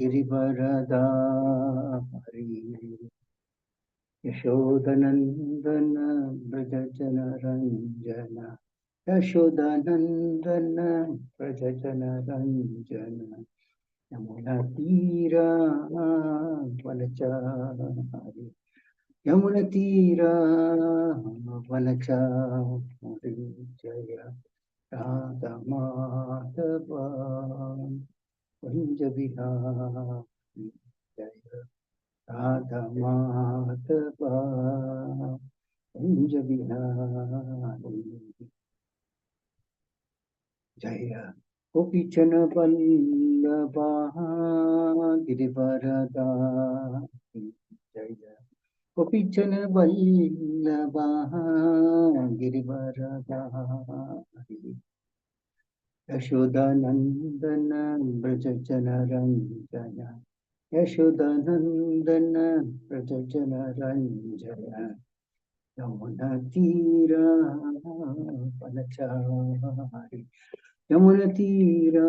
गिरिवरधारी यशोदनंदन ब्रज जन रंजन यशोदनंदन ब्रज जन रंजन यमुना तीरा वनचारी यमुना तीरा वनचारी जय राधा माधव कुंज विहारी जय राधा माधव कुंज विहारी जय गोपीचन वल्लभा गिरिवरधारी जय गोपीचन वल्लभा गिरिवरधारी यशोदानंदन ब्रज जन रंजन यशोदानंदन ब्रज जन रंजन यमुना तीरा वनचारी यमुना तीरा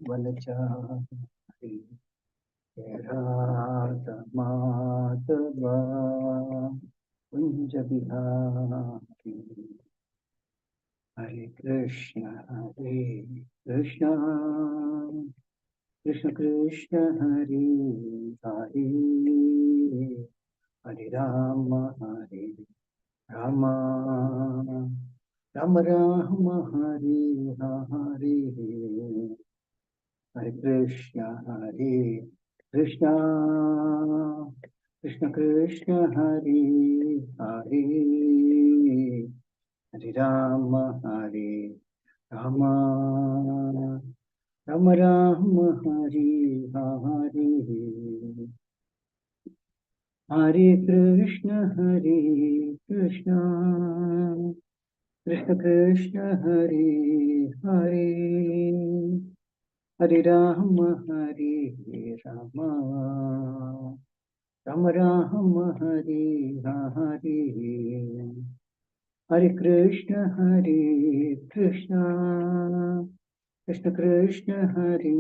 वनचारी राधा माधव कुंज विहारी हरे कृष्ण कृष्ण कृष्ण हरे हरे हरे राम राम राम राम हरे हरे हरे कृष्ण कृष्ण कृष्ण हरे हरे हरे राम राम राम राम हरे हरे हरे कृष्ण कृष्ण कृष्ण हरे हरे हरे राम राम राम राम हरे हरे हरे कृष्ण कृष्ण कृष्ण हरे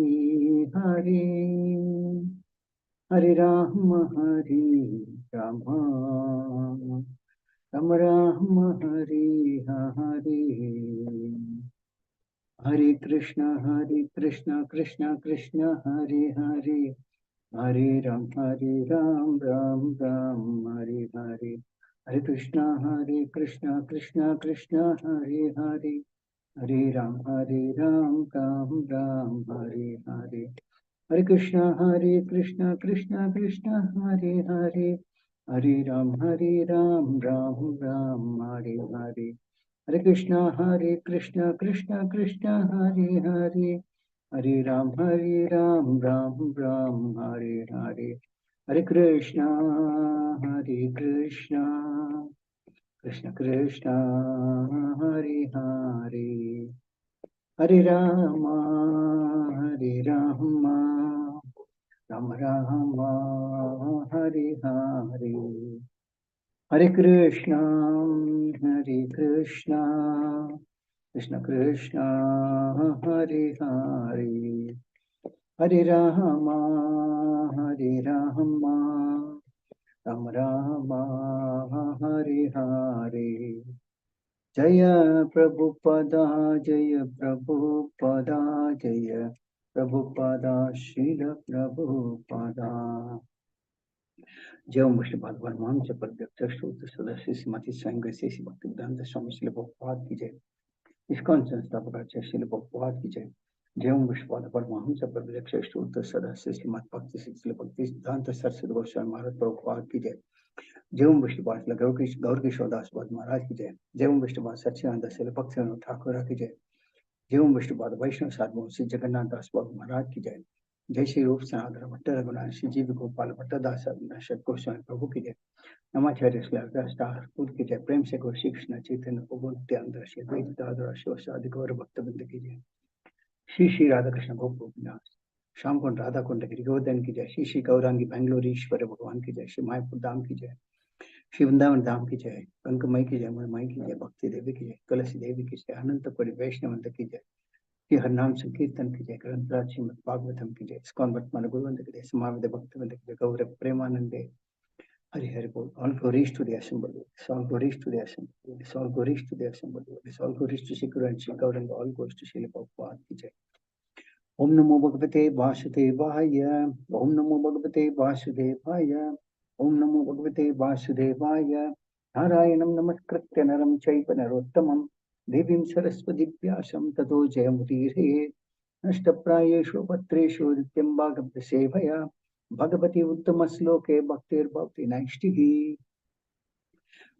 हरे हरे राम राम राम राम हरे हरे हरे कृष्ण कृष्ण कृष्ण हरे हरे हरे राम राम राम हरे हरे हरे कृष्ण कृष्ण कृष्ण हरे हरे हरे राम राम राम हरे हरे हरे कृष्ण कृष्ण कृष्ण हरे हरे हरे राम राम राम हरे हरे हरे कृष्ण कृष्ण कृष्ण हरे हरे हरे राम राम हरे हरे हरे कृष्ण कृष्ण कृष्ण हरे हरे हरे राम राम राम हरे हरे हरे कृष्ण कृष्ण कृष्ण हरे हरे हरे राम राम राम हरे हरे जय प्रभुपदा जय प्रभुपदा जय प्रभुपदा श्रील प्रभुपदा जय विष्णुपाद परमहंस प्रत्यक्ष सदस्य श्रीमती स्वयं श्री भक्तिवेदांत स्वामी श्रील प्रभुपाद की जय इस्कॉन संस्थापकाचार्य श्रील प्रभुपाद की जय जय विष्णुपाद परमहंस प्रत्यक्ष सदस्य श्रीमद भक्ति श्री भक्ति सिद्धांत सरस्वती गोस्वामी महाराज प्रभुपाद की जय जय विष्णुपाद गौर किशोरदास महाराज की जय जय विष्णुपाद सच्चिदानंद श्री भक्ति ठाकुर की जय जय विष्णुपाद वैष्णव साधु श्री जगन्नाथ दास महाराज की जय जय श्री रूप सनातन भट्ट रघुनाथ श्री जीव गोपाल भट्टदास गोस्वामी प्रभु की जय नमाचार्य ठाकुर की जय प्रेम से गौर श्री कृष्ण चैतन्य प्रभु नित्यानंद श्री अद्वैत दादर शिवसादि गौर भक्तवृंद की जय श्री राधा कृष्ण गोपीनाथ श्याम कुंड राधा कुंड गिरिगोवर्धन की जय श्री गौरांगी बेंगलोर ईश्वर भगवान की जय श्री मायापुर धाम की जय श्री वृंदावन धाम की जय कंकमई की जय मई की जय भक्ति देवी की जय तुलसी देवी की जय अनंतपुरी वैष्णवंत की जय श्री हरनाम संकीर्तन की जय, ग्रंथराज श्रीमद् भागवतम की जय, इस्कॉन वर्तमान गोविंद की जय, समावेद भक्तवृंद की जय, गौर प्रेमानंदे हरि हरि बोल. All glories to the assembly. All glories to the assembly. All glories to the assembly. All glories to Shri Guru and Shri Gauranga. All glories to Shri Prabhupada की जय. ओम नमो भगवते वासुदेवाय. ओम नमो भगवते वासुदेवाय. ओम नमो भगवते वासुदेवाय. नारायणं नमस्कृत्य नरं चैव नरोत्तमं देवीं सरस्वतीं व्यासं ततो जयमुदीरये. नष्टप्रायेषु पत्रेषु नित्यं भागवतसेवया Bhagwati उत्तमश्लोके भक्तिर्भवति नैष्टिः.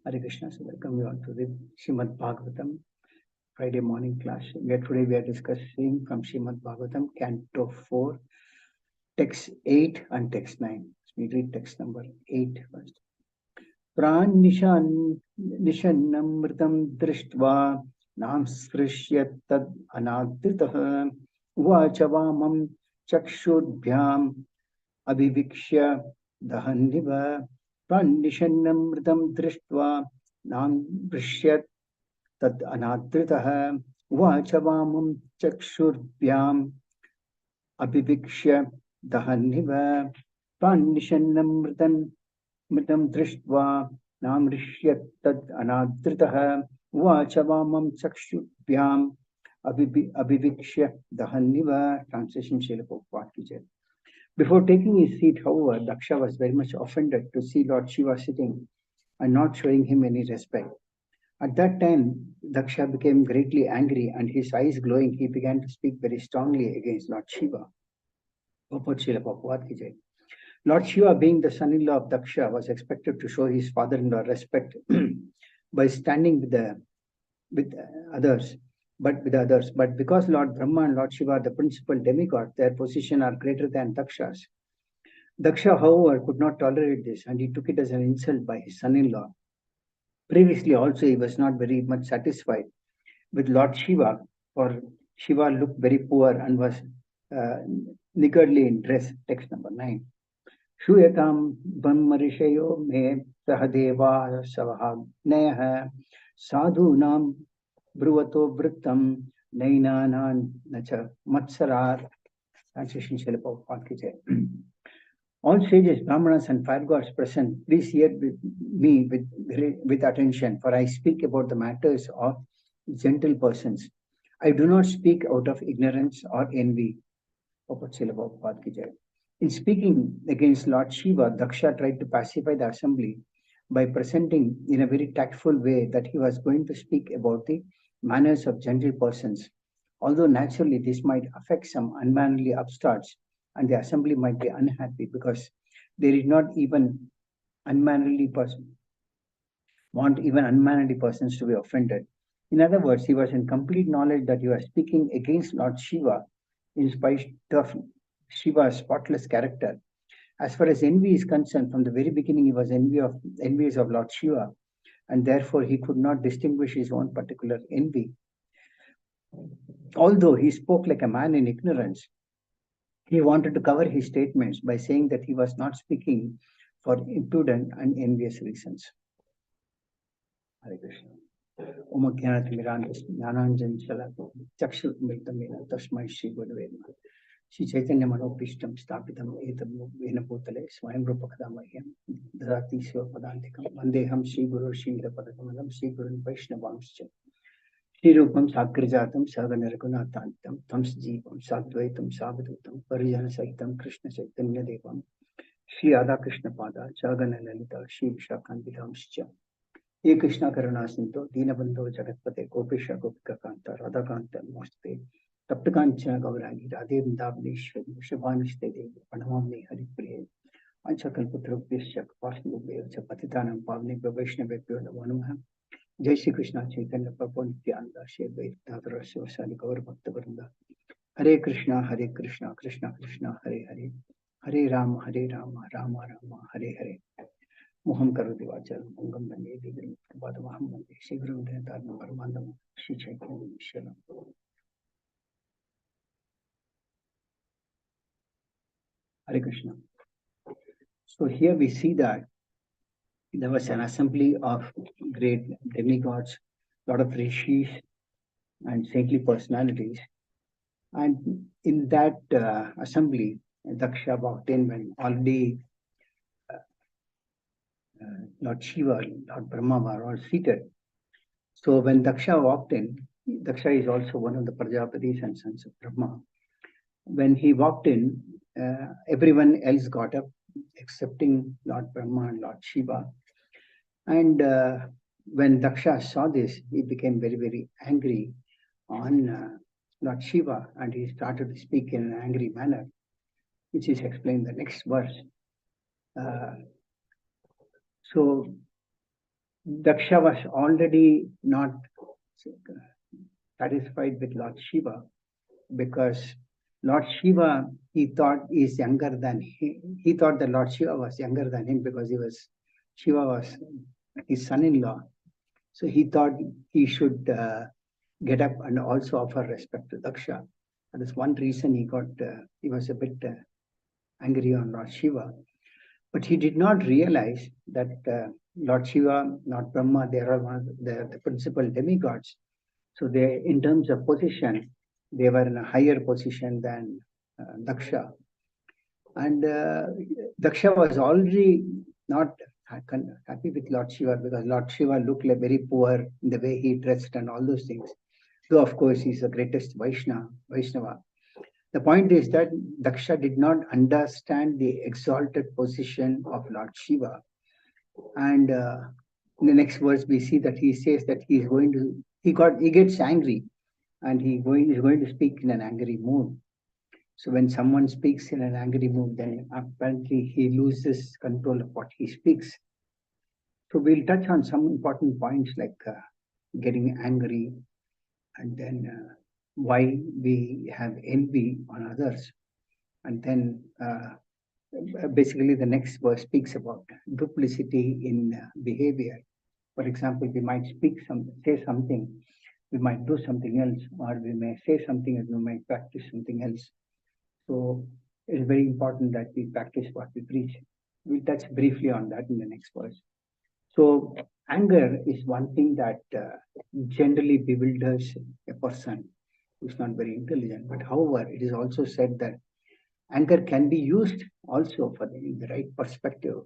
Hare Krishna. So welcome you all to the Srimad Bhagavatam Friday morning class. Today we are discussing from Srimad Bhagavatam, Canto 4, text 8 and text 9. We read text number 8 first. Pranishanamritam drishtva nam srishyat tad anadritah uvachavamam chakshudbhyam abhivikshya dahandiva. Pranishanamritam drishtva nam srishyat tad anadritah uvachavamam chakshudbhyam abhivikshya dahandiva. Pranishanamritam मृतं दृष्ट्वा नामृष्यत् तद् अनादृतः उवाच वामं चक्षुभ्याम् अभिविक्ष्य दहन्निव. Translation Srila Prabhupada ki jai. Before taking his seat, however, Daksha was very much offended to see Lord Shiva sitting and not showing him any respect. At that time, Daksha became greatly angry and his eyes glowing, he began to speak very strongly against Lord Shiva. Srila Prabhupada ki jai. Lord Shiva, being the son-in-law of Daksha, was expected to show his father-in-law respect by standing with others. But because Lord Brahma and Lord Shiva are the principal demigods, their position are greater than Daksha's. Daksha, however, could not tolerate this, and he took it as an insult by his son-in-law. Previously, also, he was not very much satisfied with Lord Shiva, for Shiva looked very poor and was niggardly in dress. Text number 9. श्रूयतां ब्रह्मऋषयो मे सहदेवा सवहाग्नयः साधूनां ब्रुवतो वृत्तं नैनानां न च मत्सरात्. Translation Srila Prabhupada ki jai. All sages, brahmanas and fire gods present, please hear me with attention, for I speak about the matters of gentle persons. I do not speak out of ignorance or envy. Srila Prabhupada ki jai. In speaking against Lord Shiva, Daksha tried to pacify the assembly by presenting in a very tactful way that he was going to speak about the manners of gentle persons. Although naturally this might affect some unmanly upstarts and the assembly might be unhappy because they did not even want even unmanly persons to be offended. In other words, he was in complete knowledge that he was speaking against Lord Shiva in spite of Shiva's spotless character. As far as envy is concerned, from the very beginning he was envious of Lord Shiva, and therefore he could not distinguish his own particular envy. Although he spoke like a man in ignorance, he wanted to cover his statements by saying that he was not speaking for imprudent and envious reasons. Hare Krishna. Om Jnananjan Shalakam Chakshurmritam Tasmai Shri Gurave Namaha. Shri Chaitanya Manopishtam Stapitam Etam Vena Bhutale Swayam Rupakadamahyam Dharati Siva Padantikam Vandeham Shri Guru Shindra Padakamalam Shri Guru Vaishnavamscha Shri Rupam Sakrajatam Sagana Raghunathantam Tams Jeevam Sadvaitam Savadutam Parijana Saitam Krishna Chaitanya Devam Shri Radha Krishna Pada Sagana Lalita Shri Vishakantilamscha Ye Krishna Karuna Sinto Dinabandho Jagatpate Gopisha Gopika Kanta Radha Kanta Namaste Taptakancha Gaurani Radhe Vindavneshwari Vrishabhanishte Devi Pranamami Haripriye Anchakalputrabhyasya Kapasnubhyasya Patitanam Pavnebhyo Vaishnavebhyo Namo Namaha. Jai Shri Krishna Chaitanya Prabhu Nityananda Shri Advaita Sivasadi Gaur Bhakta Vrinda. Hare Krishna Krishna Krishna Hare Hare Hare Rama Rama Rama Hare Hare. Moham Karoti Vacharam Mungam Bande Digam Padamaham Bande Shigram Dhentarnam Parmandam Shri Chaitanya Sharam. Hare Krishna. So here we see that there was an assembly of great demigods, a lot of rishis and saintly personalities. And in that assembly, Daksha walked in when already Lord Shiva, Lord Brahma were all seated. So when Daksha walked in, Daksha is also one of the Prajapatis and sons of Brahma. When he walked in, everyone else got up, excepting Lord Brahma and Lord Shiva. And when Daksha saw this, he became very, very angry on Lord Shiva, and he started to speak in an angry manner, which is explained in the next verse. So Daksha was already not satisfied with Lord Shiva, because Lord Shiva, he thought is younger than him. He thought that Lord Shiva was younger than him because Shiva was his son-in-law. So he thought he should get up and also offer respect to Daksha. That is one reason he was a bit angry on Lord Shiva. But he did not realize that Lord Shiva, Lord Brahma, they are all the principal demigods. So they, in terms of position, they were in a higher position than Daksha. And Daksha was already not happy with Lord Shiva, because Lord Shiva looked like very poor in the way he dressed and all those things. Though, of course, he's the greatest Vaishnava. The point is that Daksha did not understand the exalted position of Lord Shiva. And in the next verse, we see that he says that he gets angry, and he's going to speak in an angry mood. So when someone speaks in an angry mood, then apparently he loses control of what he speaks. So we'll touch on some important points like getting angry, and then why we have envy on others. And then basically the next verse speaks about duplicity in behavior. For example, we might say something, we might do something else, or we may say something and we might practice something else. So it is very important that we practice what we preach. We'll touch briefly on that in the next verse. So anger is one thing that generally bewilders a person who's not very intelligent. But however, it is also said that anger can be used also for the right perspective.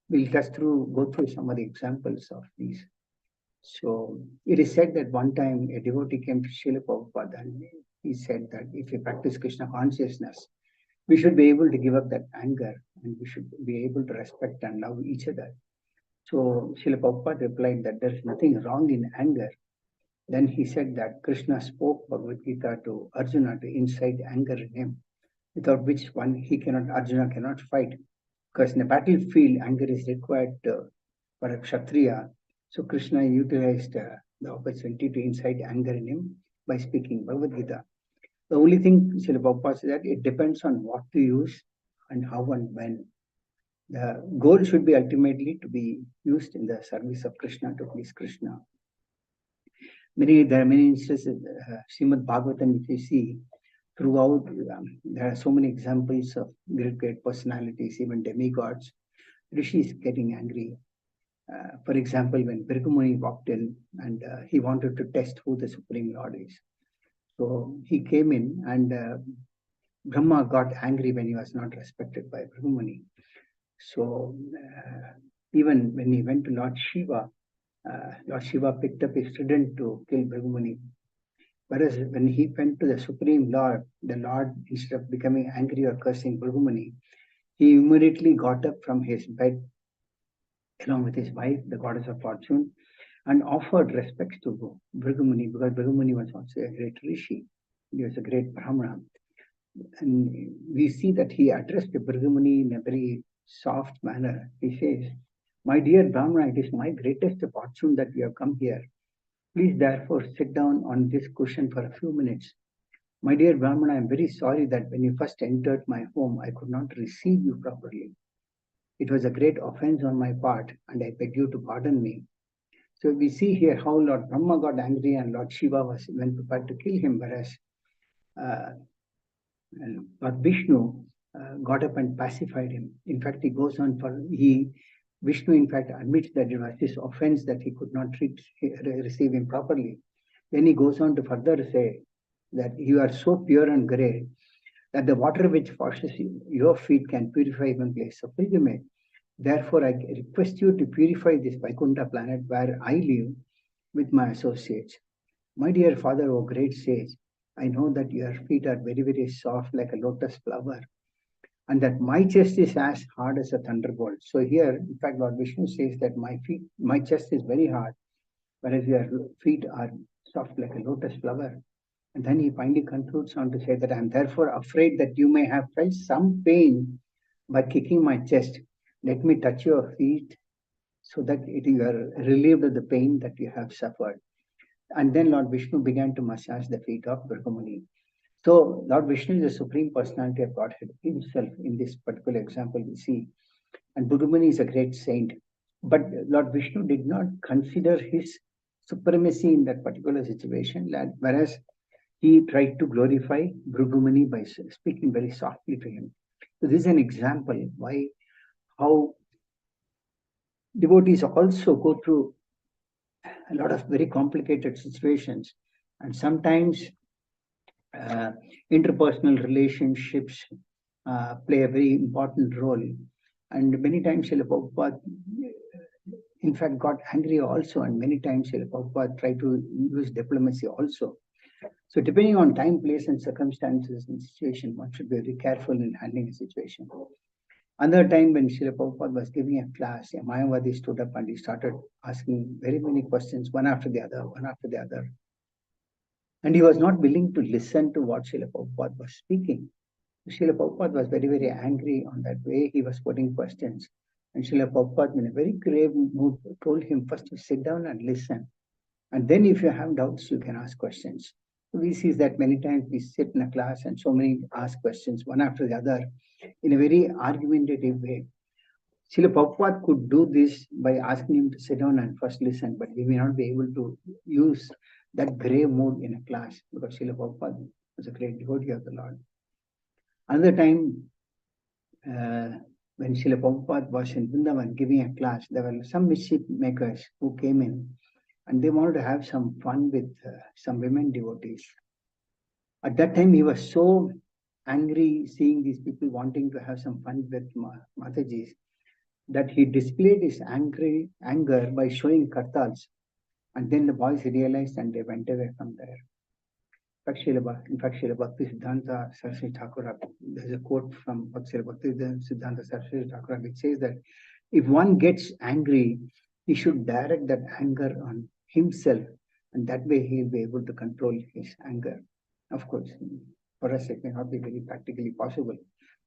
We'll go through some of the examples of these. So it is said that one time a devotee came to Srila Prabhupada, and he said that if we practice Krishna consciousness, we should be able to give up that anger, and we should be able to respect and love each other. So Srila Prabhupada replied that there is nothing wrong in anger. Then he said that Krishna spoke Bhagavad Gita to Arjuna to incite anger in him, without which Arjuna cannot fight. Because in the battlefield, anger is required for a Kshatriya. So Krishna utilized the opportunity to incite anger in him by speaking Bhagavad Gita. The only thing Srila Prabhupada said that it depends on what to use and how and when. The goal should be ultimately to be used in the service of Krishna, to please Krishna. There are many instances, Srimad Bhagavatam, if you see, throughout, there are so many examples of great personalities, even demigods, rishis getting angry. For example, when Bhrigu walked in and he wanted to test who the Supreme Lord is. So he came in, and Brahma got angry when he was not respected by Bhrigu. So even when he went to Lord Shiva picked up his trident to kill Bhrigu. Whereas when he went to the Supreme Lord, the Lord, instead of becoming angry or cursing Bhrigu, he immediately got up from his bed along with his wife, the goddess of fortune, and offered respects to Bhrigu, because Bhrigu was also a great rishi. He was a great Brahmana. And we see that he addressed Bhrigu in a very soft manner. He says, "My dear Brahmana, it is my greatest fortune that we have come here. Please therefore sit down on this cushion for a few minutes. My dear Brahmana, I am very sorry that when you first entered my home, I could not receive you properly. It was a great offense on my part, and I beg you to pardon me." So we see here how Lord Brahma got angry and Lord Shiva went prepared to kill him, whereas Lord Vishnu got up and pacified him. In fact, he goes on Vishnu in fact admits that it was this offense that he could not receive him properly. Then he goes on to further say that you are so pure and great that the water which washes your feet can purify even place of pilgrimage. Therefore, I request you to purify this Vaikuntha planet where I live with my associates. My dear Father, O great sage, I know that your feet are very, very soft like a lotus flower, and that my chest is as hard as a thunderbolt. So here, in fact, Lord Vishnu says that my chest is very hard, whereas your feet are soft like a lotus flower. And then he finally concludes on to say that I am therefore afraid that you may have felt some pain by kicking my chest. Let me touch your feet so that you are relieved of the pain that you have suffered. And then Lord Vishnu began to massage the feet of Brahmani. So Lord Vishnu is the Supreme Personality of Godhead himself in this particular example we see. And Brahmani is a great saint. But Lord Vishnu did not consider his supremacy in that particular situation, whereas he tried to glorify Brahmani by speaking very softly to him. So this is an example how devotees also go through a lot of very complicated situations, and sometimes interpersonal relationships play a very important role. And many times Srila Prabhupada, in fact, got angry also, and many times Srila Prabhupada tried to use diplomacy also. So depending on time, place, and circumstances and situation, one should be very careful in handling a situation. Another time when Srila Prabhupada was giving a class, a Mayavadi stood up and he started asking very many questions, one after the other, one after the other. And he was not willing to listen to what Srila Prabhupada was speaking. Srila Prabhupada was very, very angry on that way he was putting questions. And Srila Prabhupada, in a very grave mood, told him first to sit down and listen. And then if you have doubts, you can ask questions. So we see that many times we sit in a class and so many ask questions, one after the other, in a very argumentative way. Srila Prabhupada could do this by asking him to sit down and first listen, but he may not be able to use that grave mood in a class because Srila Prabhupada was a great devotee of the Lord. Another time, when Srila Prabhupada was in Vrindavan giving a class, there were some mischief makers who came in and they wanted to have some fun with some women devotees. At that time, he was so angry seeing these people wanting to have some fun with Matajis that he displayed his anger by showing kartals. And then the boys realized and they went away from there. In fact, Srila Bhakti Siddhanta Saraswati Thakur, there's a quote from Srila Bhakti Siddhanta Saraswati Thakur which says that if one gets angry, he should direct that anger on himself, and that way he'll be able to control his anger. Of course, for us it may not be very practically possible,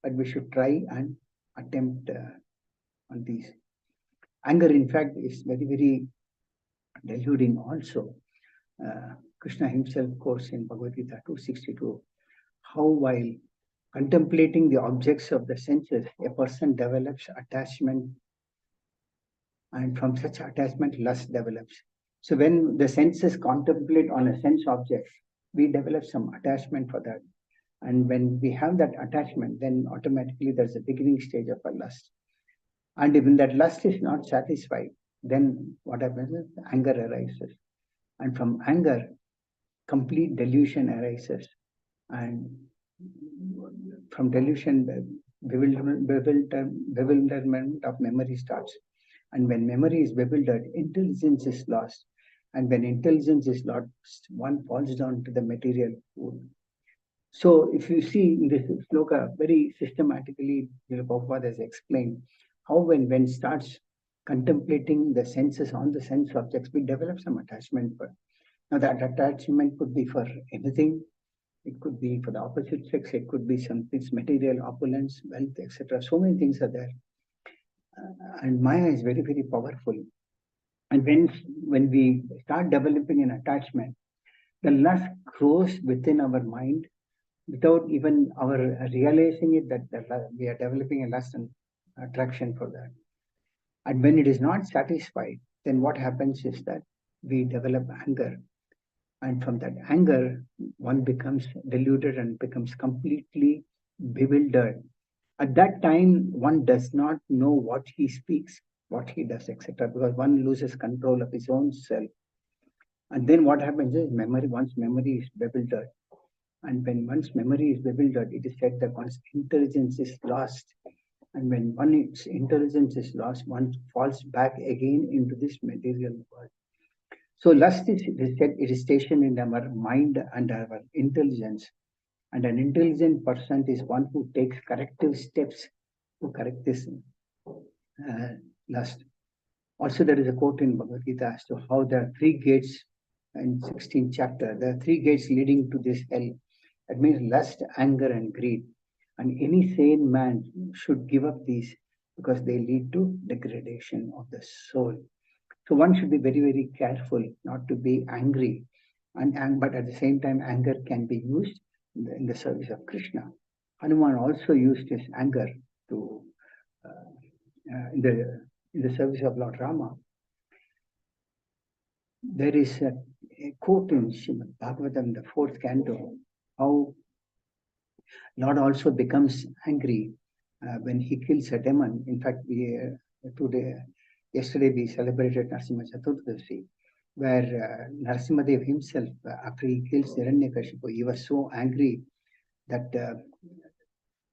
but we should try and attempt on these. Anger, in fact, is very, very deluding also. Krishna himself quotes in Bhagavad Gita 262, how while contemplating the objects of the senses, a person develops attachment, and from such attachment, lust develops. So when the senses contemplate on a sense object, we develop some attachment for that. And when we have that attachment, then automatically there's a beginning stage of a lust. And when that lust is not satisfied, then what happens is anger arises. And from anger, complete delusion arises. And from delusion, bewilderment of memory starts. And when memory is bewildered, intelligence is lost. And when intelligence is lost, one falls down to the material world. So if you see in this sloka, very systematically, Prabhupada has explained how when starts contemplating the senses on the sense objects, we develop some attachment for. Now that attachment could be for anything. It could be for the opposite sex. It could be something material, opulence, wealth, etc. So many things are there. And Maya is very, very powerful. And when we start developing an attachment, the lust grows within our mind without even our realizing it that we are developing a lust and attraction for that. And when it is not satisfied, then what happens is that we develop anger. And from that anger, one becomes deluded and becomes completely bewildered. At that time, one does not know what he speaks, what he does, etc., because one loses control of his own self. And then what happens is one's memory is bewildered. And when one's memory is bewildered, it is said that one's intelligence is lost. And when one's intelligence is lost, one falls back again into this material world. So lust is, it is stationed in our mind and our intelligence. And an intelligent person is one who takes corrective steps to correct this lust. Also, there is a quote in Bhagavad Gita as to how there are three gates in 16th chapter. There are three gates leading to this hell. That means lust, anger, and greed. And any sane man should give up these because they lead to degradation of the soul. So one should be very, very careful not to be angry. But at the same time, anger can be used in the service of Krishna. Hanuman also used his anger to in the service of Lord Rama. There is a quote in Srimad Bhagavatam, the 4th canto, how Lord also becomes angry when he kills a demon. In fact, yesterday we celebrated Narasimha Chaturdashi, where Narasimhadev himself, after he kills Hiranyakashipu, he was so angry that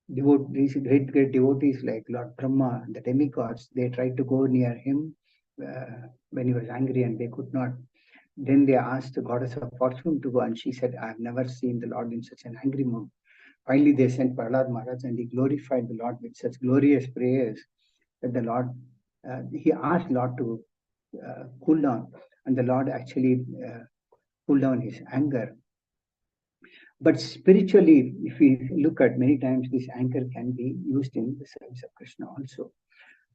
these great devotees like Lord Brahma, the demigods, they tried to go near him when he was angry and they could not. Then they asked the goddess of fortune to go, and she said, I have never seen the Lord in such an angry mood. Finally, they sent Prahlad Maharaj, and he glorified the Lord with such glorious prayers that the Lord, he asked Lord to cool down, and the Lord actually cooled down his anger. But spiritually, if we look at many times, this anger can be used in the service of Krishna also.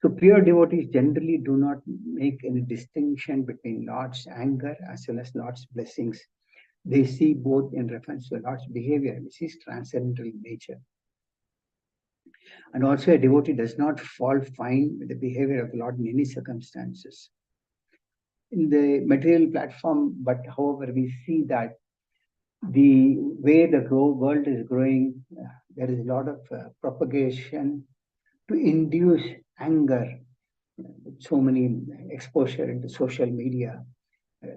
So pure devotees generally do not make any distinction between Lord's anger as well as Lord's blessings. They see both in reference to Lord's behavior, which is transcendental in nature. And also a devotee does not fall fine with the behavior of the Lord in any circumstances. In the material platform, but however, we see that the way the world is growing, there is a lot of propagation to induce anger. So many exposure into social media,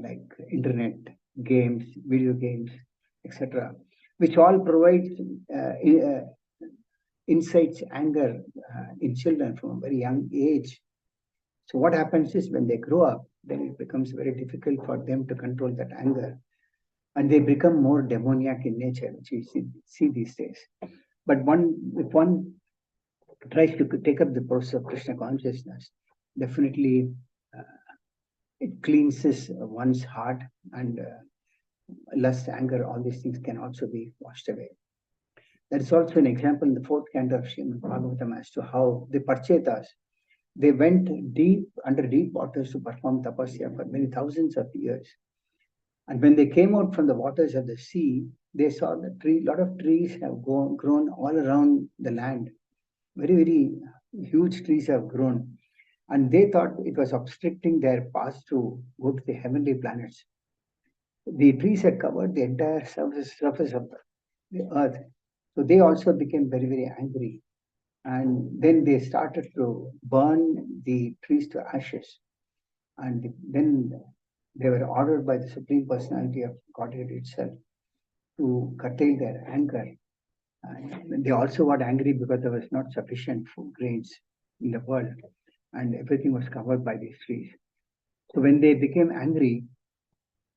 like internet, games, video games, etc., which all provide incites anger in children from a very young age. So what happens is when they grow up, then it becomes very difficult for them to control that anger. And they become more demoniac in nature, which we see these days. But if one tries to take up the process of Krishna consciousness, definitely it cleanses one's heart, and lust, anger, all these things can also be washed away. There is also an example in the 4th canto of Srimad Bhagavatam as to how the Parchetas, they went under deep waters to perform tapasya for many thousands of years. And when they came out from the waters of the sea, they saw that a lot of trees have grown all around the land. Very, very huge trees have grown. And they thought it was obstructing their path to go to the heavenly planets. The trees had covered the entire surface of the earth. So they also became very, very angry. And then they started to burn the trees to ashes. And then they were ordered by the Supreme Personality of Godhead itself to curtail their anger. And they also got angry because there was not sufficient food grains in the world, and everything was covered by these trees. So when they became angry,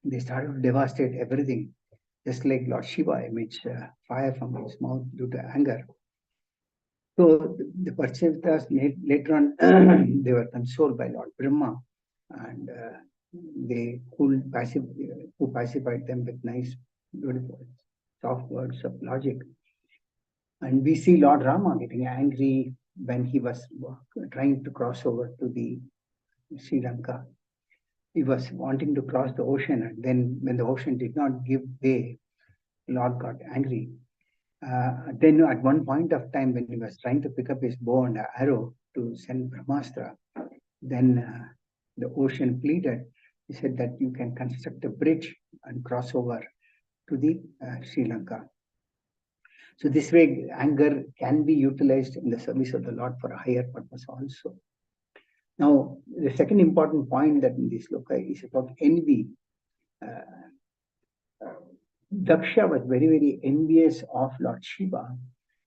they started to devastate everything, just like Lord Shiva emits fire from his mouth due to anger. So the Parchetas later on, they were consoled by Lord Brahma, and they pacified them with nice, beautiful, soft words of logic. And we see Lord Rama getting angry when he was trying to cross over to the Sri Lanka. He was wanting to cross the ocean, and then when the ocean did not give way, Lord got angry. Then at one point of time, when he was trying to pick up his bow and arrow to send Brahmastra, then the ocean pleaded. He said that you can construct a bridge and cross over to the Sri Lanka. So this way, anger can be utilized in the service of the Lord for a higher purpose also. Now, the second important point that in this sloka is about envy. Daksha was very, very envious of Lord Shiva.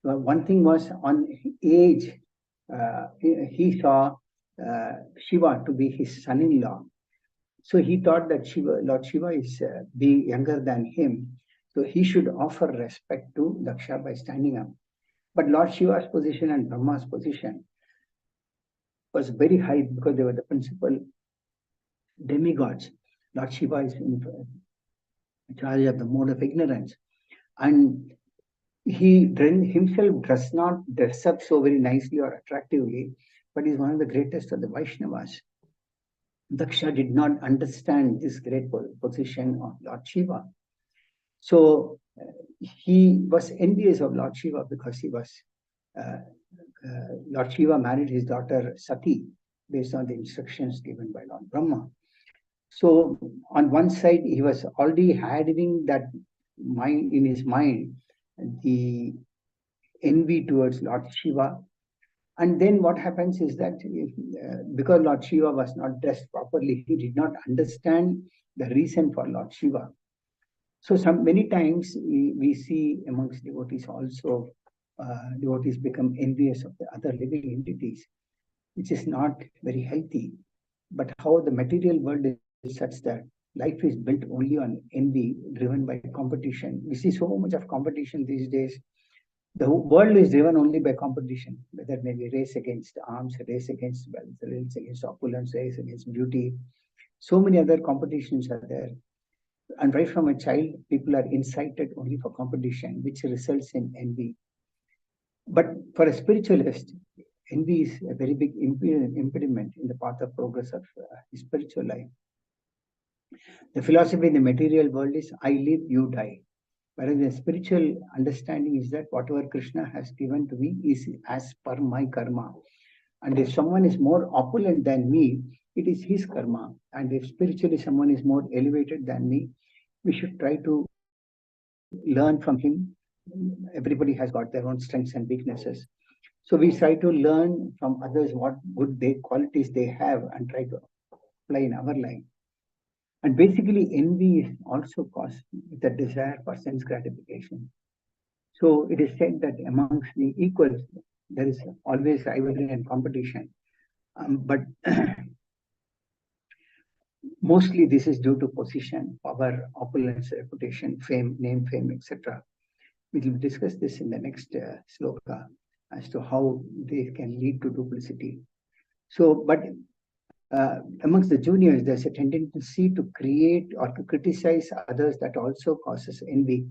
One thing was on age, he saw Shiva to be his son-in-law. So he thought that Lord Shiva is being younger than him. So he should offer respect to Daksha by standing up. But Lord Shiva's position and Brahma's position was very high because they were the principal demigods. Lord Shiva is in charge of the mode of ignorance. And he himself does not dress up so very nicely or attractively, but is one of the greatest of the Vaishnavas. Daksha did not understand this great position of Lord Shiva. So he was envious of Lord Shiva because he was Lord Shiva married his daughter Sati based on the instructions given by Lord Brahma. So on one side, he was already having that mind in his mind, the envy towards Lord Shiva. And then what happens is that because Lord Shiva was not dressed properly, he did not understand the reason for Lord Shiva. So many times we see amongst devotees also, devotees become envious of the other living entities, which is not very healthy. But how the material world is such that life is built only on envy, driven by competition. We see so much of competition these days. The world is driven only by competition, whether it may be race against arms, race against wealth, race against opulence, race against beauty. So many other competitions are there. And right from a child, people are incited only for competition, which results in envy. But for a spiritualist, envy is a very big impediment in the path of progress of his spiritual life. The philosophy in the material world is I live, you die. Whereas the spiritual understanding is that whatever Krishna has given to me is as per my karma. And if someone is more opulent than me, it is his karma. And if spiritually someone is more elevated than me, we should try to learn from him. Everybody has got their own strengths and weaknesses. So we try to learn from others what good qualities they have and try to apply in our life. And basically, envy is also caused with the desire for sense gratification. So it is said that amongst the equals, there is always rivalry and competition. But mostly this is due to position, power, opulence, reputation, fame, name, fame, etc. We will discuss this in the next sloka as to how they can lead to duplicity. So, but amongst the juniors, there's a tendency to create or to criticize others that also causes envy.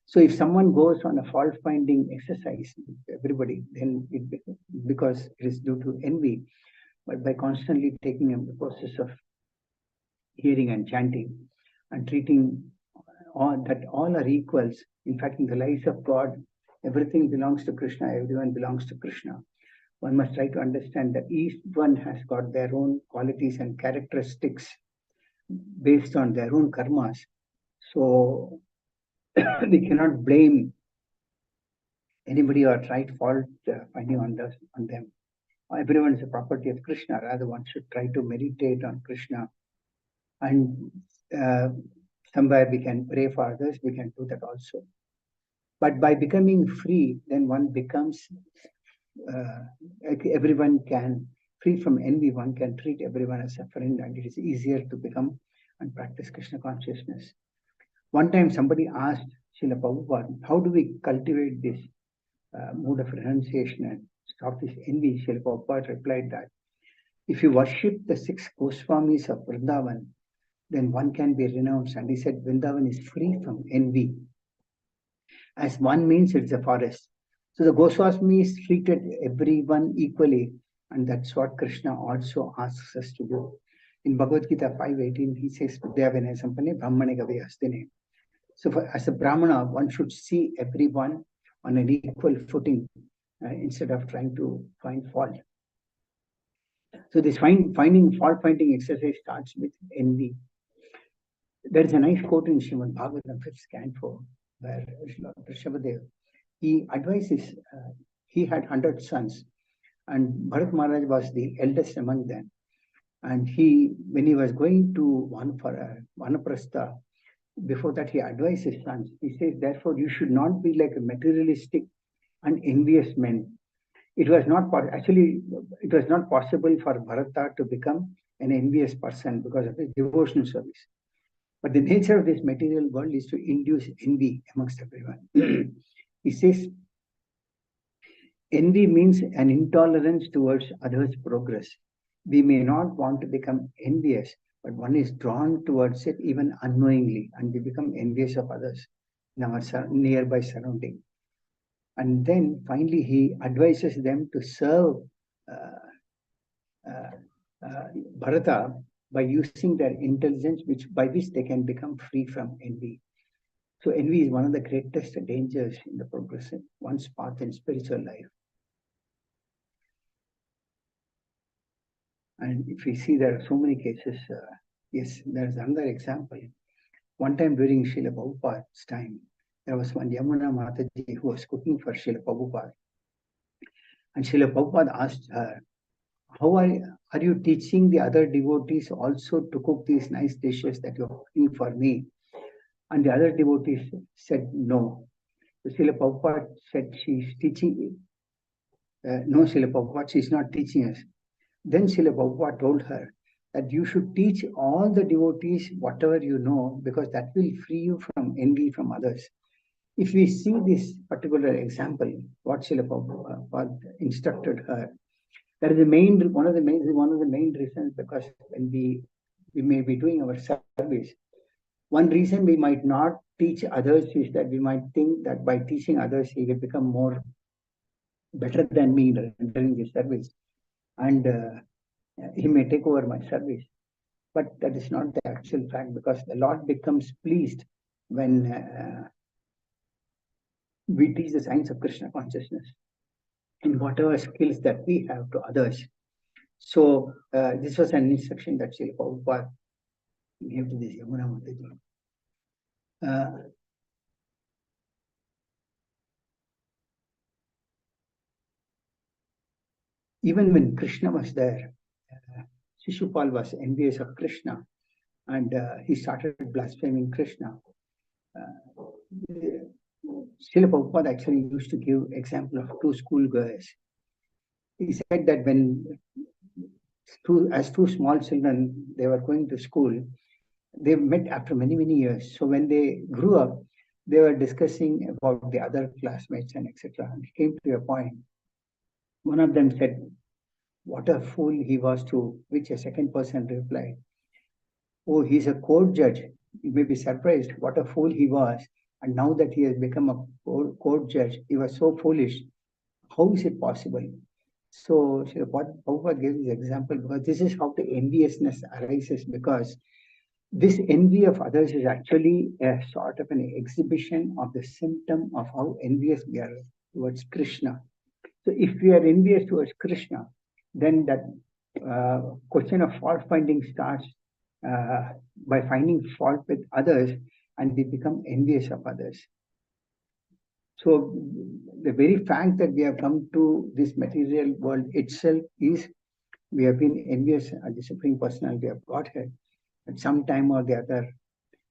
So if someone goes on a fault-finding exercise with everybody, then because it is due to envy, but by constantly taking up the process of hearing and chanting and treating that all are equals. In fact, in the lives of God, everything belongs to Krishna, everyone belongs to Krishna. One must try to understand that each one has got their own qualities and characteristics based on their own karmas. So we cannot blame anybody or try to fault finding on them. Everyone is a property of Krishna. Rather, one should try to meditate on Krishna. And somewhere we can pray for others, we can do that also. But by becoming free, then one becomes, everyone can, free from envy, one can treat everyone as a friend, and it is easier to become and practice Krishna consciousness. One time somebody asked Srila Prabhupada, how do we cultivate this mood of renunciation and stop this envy? Srila Prabhupada replied that if you worship the 6 Goswamis of Vrindavan, then one can be renounced. And he said, Vrindavan is free from envy. As one means it's a forest. So the Goswamis treated everyone equally. And that's what Krishna also asks us to do. In Bhagavad Gita 5:18, he says, So as a Brahmana, one should see everyone on an equal footing instead of trying to find fault. So this fault-finding exercise starts with envy. There is a nice quote in Srimad Bhagavatam 5th canto where Rishabhadev, he advises, he had 100 sons and Bharat Maharaj was the eldest among them. And when he was going to Vanaprastha, before that he advised his sons. He says, therefore, you should not be like a materialistic and envious men. It was not it was not possible for Bharata to become an envious person because of his devotional service. But the nature of this material world is to induce envy amongst everyone. He says, envy means an intolerance towards others' progress. We may not want to become envious, but one is drawn towards it even unknowingly, and we become envious of others in our nearby surrounding. And then finally, he advises them to serve Bharata by using their intelligence, by which they can become free from envy. So envy is one of the greatest dangers in the progress in one's path in spiritual life. And if we see, there are so many cases. Yes, there's another example. One time during Srila Prabhupada's time, there was one Yamuna Mataji who was cooking for Srila Prabhupada. And Srila Prabhupada asked her, how are you teaching the other devotees also to cook these nice dishes that you're cooking for me? And the other devotees said no. So Srila Prabhupada said, she's teaching. No, Srila Prabhupada, she's not teaching us. Then Srila Prabhupada told her that you should teach all the devotees whatever you know, because that will free you from envy from others. If we see this particular example, what Srila Prabhupada instructed her, that is one of the main reasons, because when we may be doing our service, one reason we might not teach others is that we might think that by teaching others, he will become more better than me during this service, and he may take over my service. But that is not the actual fact, because the Lord becomes pleased when we teach the science of Krishna consciousness in whatever skills that we have to others. So this was an instruction that Srila Prabhupada gave to this Yamuna Mataji. Even when Krishna was there, Shishupal was envious of Krishna, and he started blaspheming Krishna. Srila Prabhupada actually used to give example of two schoolgirls. He said that as two small children, they were going to school, they met after many, many years. So when they grew up, they were discussing about the other classmates and etc. And it came to a point. One of them said, what a fool he was, to which a second person replied, oh, he's a court judge. You may be surprised what a fool he was. And now that he has become a court judge, he was so foolish. How is it possible? So Prabhupada gave this example because this is how the enviousness arises, because this envy of others is actually a sort of an exhibition of the symptom of how envious we are towards Krishna. So if we are envious towards Krishna, then that question of fault finding starts by finding fault with others, and we become envious of others. So the very fact that we have come to this material world itself is we have been envious at the Supreme Personality of Godhead at some time or the other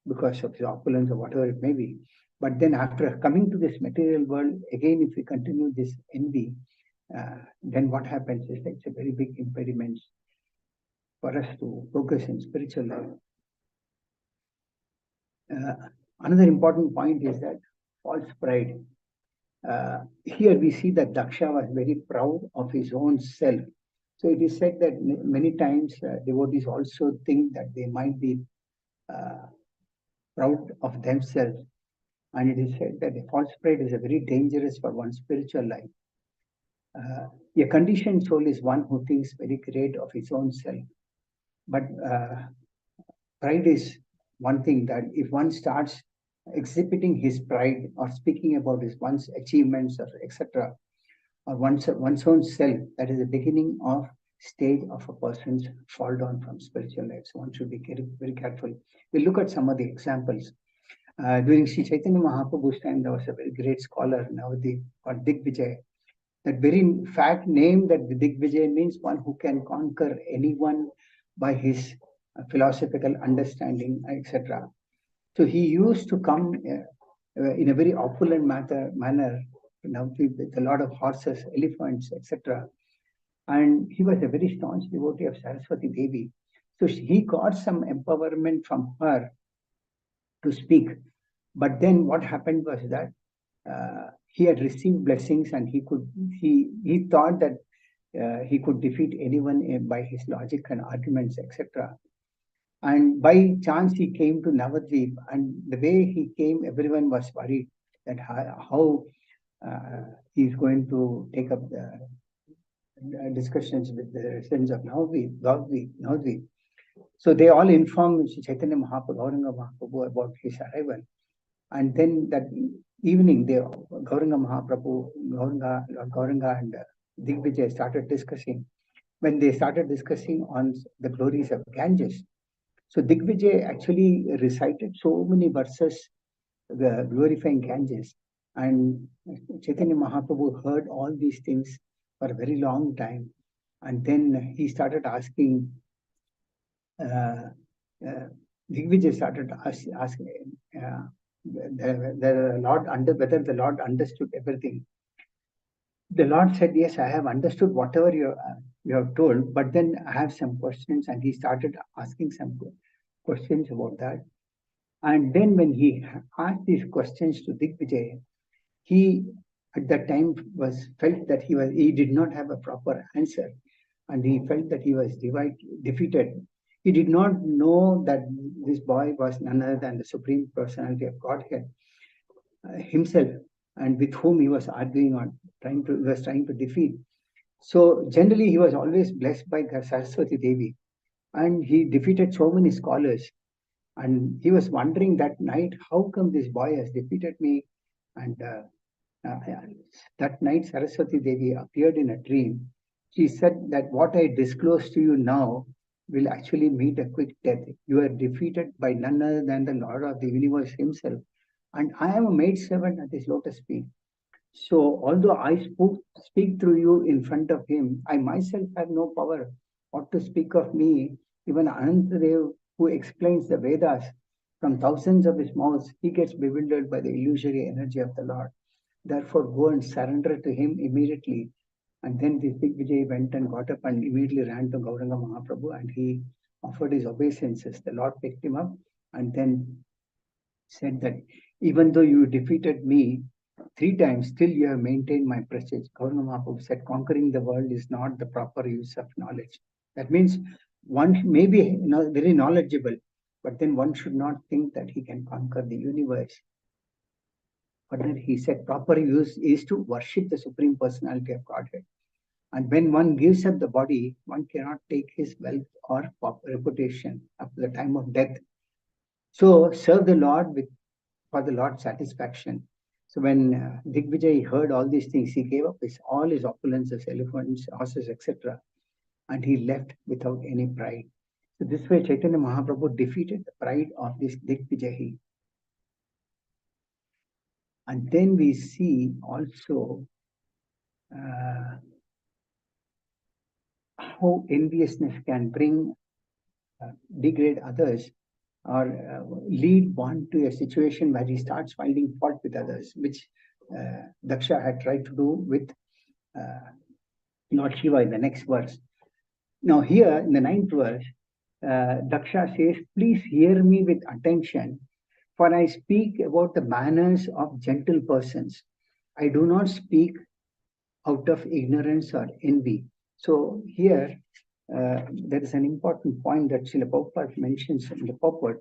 because of his opulence or whatever it may be. But then after coming to this material world, again, if we continue this envy, then what happens is that it's a very big impediment for us to progress in spiritual life. Another important point is that false pride. Here we see that Daksha was very proud of his own self. So it is said that many times devotees also think that they might be proud of themselves. And it is said that the false pride is very dangerous for one's spiritual life. A conditioned soul is one who thinks very great of his own self. But pride is one thing that if one starts exhibiting his pride or speaking about one's achievements or etc., or one's own self, that is the beginning of stage of a person's fall down from spiritual life. So one should be very, very careful. We'll look at some of the examples. During Sri Chaitanya Mahaprabhu's time, there was a very great scholar, Navadip, called Digvijay. That very fact name that Digvijay means one who can conquer anyone by his philosophical understanding, etc. So he used to come in a very opulent manner, with a lot of horses, elephants, etc. And he was a very staunch devotee of Saraswati Devi. So he got some empowerment from her to speak. But then what happened was that he had received blessings, and he thought that he could defeat anyone by his logic and arguments, etc. And by chance he came to Navadvip, and the way he came, everyone was worried that how he's going to take up the discussions with the residents of Navadvip. So they all informed Chaitanya Mahaprabhu, Gauranga Mahaprabhu, about his arrival. And then that evening, Gauranga Mahaprabhu, Lord Gauranga and Digvijay started discussing. When they started discussing on the glories of Ganges, so Digvijay actually recited so many verses glorifying Ganges. And Chaitanya Mahaprabhu heard all these things for a very long time. And then he started asking, Digvijay started asking the Lord whether the Lord understood everything. The Lord said, yes, I have understood whatever you have told, but then I have some questions. And he started asking some questions about that. And then when he asked these questions to Digvijay, he at that time felt that he did not have a proper answer, and he felt that he was defeated. He did not know that this boy was none other than the Supreme Personality of Godhead himself, and with whom he was arguing on, trying to defeat. So generally, he was always blessed by Saraswati Devi, and he defeated so many scholars. And he was wondering that night, how come this boy has defeated me? And that night, Saraswati Devi appeared in a dream. She said that what I disclose to you now will actually meet a quick death. You are defeated by none other than the Lord of the universe himself. And I am a maidservant at his lotus feet. So although I speak through you in front of him, I myself have no power. What to speak of me? Even Anantadev, who explains the Vedas from thousands of his mouths, he gets bewildered by the illusory energy of the Lord. Therefore, go and surrender to him immediately. And then this Digvijay went and got up and immediately ran to Gauranga Mahaprabhu, and he offered his obeisances. The Lord picked him up and then said that even though you defeated me 3 times, still you have maintained my prestige. Gauranga Mahaprabhu said, conquering the world is not the proper use of knowledge. That means one may be very knowledgeable, but then one should not think that he can conquer the universe. Further, he said proper use is to worship the Supreme Personality of Godhead. And when one gives up the body, one cannot take his wealth or reputation up to the time of death. So serve the Lord for the Lord's satisfaction. So when Digvijay heard all these things, he gave up all his opulences, elephants, horses, etc. And he left without any pride. So this way Chaitanya Mahaprabhu defeated the pride of this Digvijay. And then we see also how enviousness can degrade others, or lead one to a situation where he starts finding fault with others, which Daksha had tried to do with Lord Shiva in the next verse. Now here in the 9th verse, Daksha says, please hear me with attention, for I speak about the manners of gentle persons. I do not speak out of ignorance or envy. So here, there is an important point that Srila Prabhupada mentions in the purport.